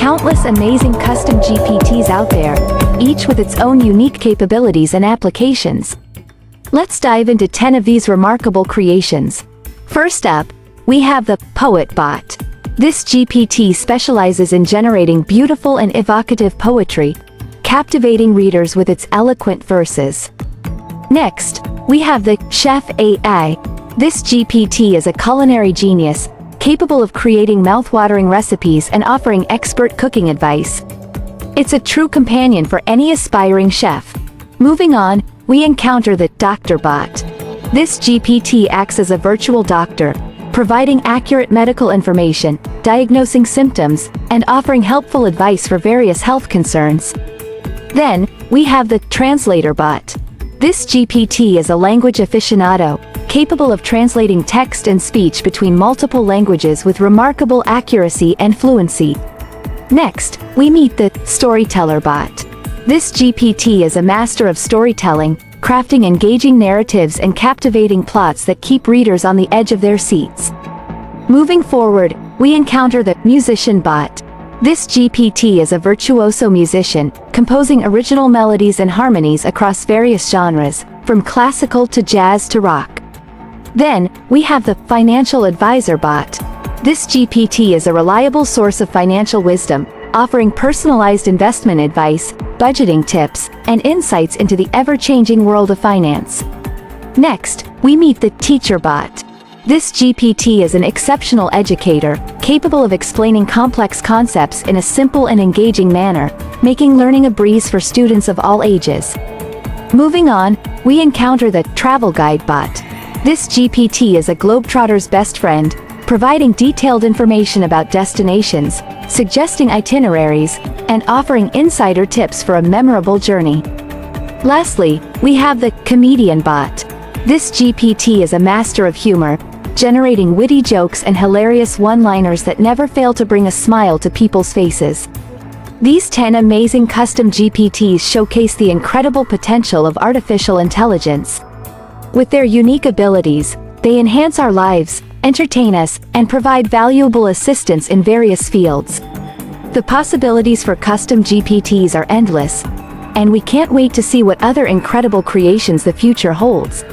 countless amazing custom GPTs out there, each with its own unique capabilities and applications. Let's dive into 10 of these remarkable creations. First up, we have the Poet Bot. This GPT specializes in generating beautiful and evocative poetry, captivating readers with its eloquent verses. Next, we have the Chef AI. This GPT is a culinary genius, capable of creating mouth-watering recipes and offering expert cooking advice. It's a true companion for any aspiring chef. Moving on, we encounter the Doctor Bot. This GPT acts as a virtual doctor, providing accurate medical information, diagnosing symptoms, and offering helpful advice for various health concerns. Then, we have the Translator Bot. This GPT is a language aficionado, capable of translating text and speech between multiple languages with remarkable accuracy and fluency. Next, we meet the Storyteller Bot. This GPT is a master of storytelling, crafting engaging narratives and captivating plots that keep readers on the edge of their seats. Moving forward, we encounter the Musician Bot. This GPT is a virtuoso musician, composing original melodies and harmonies across various genres, from classical to jazz to rock. Then, we have the Financial Advisor Bot. This GPT is a reliable source of financial wisdom, offering personalized investment advice, budgeting tips, and insights into the ever-changing world of finance. Next, we meet the Teacher Bot. This GPT is an exceptional educator, capable of explaining complex concepts in a simple and engaging manner, making learning a breeze for students of all ages. Moving on, we encounter the Travel Guide Bot. This GPT is a globetrotter's best friend, providing detailed information about destinations, suggesting itineraries, and offering insider tips for a memorable journey. Lastly, we have the Comedian Bot. This GPT is a master of humor, generating witty jokes and hilarious one-liners that never fail to bring a smile to people's faces. These 10 amazing custom GPTs showcase the incredible potential of artificial intelligence. With their unique abilities, they enhance our lives, entertain us, and provide valuable assistance in various fields. The possibilities for custom GPTs are endless, and we can't wait to see what other incredible creations the future holds.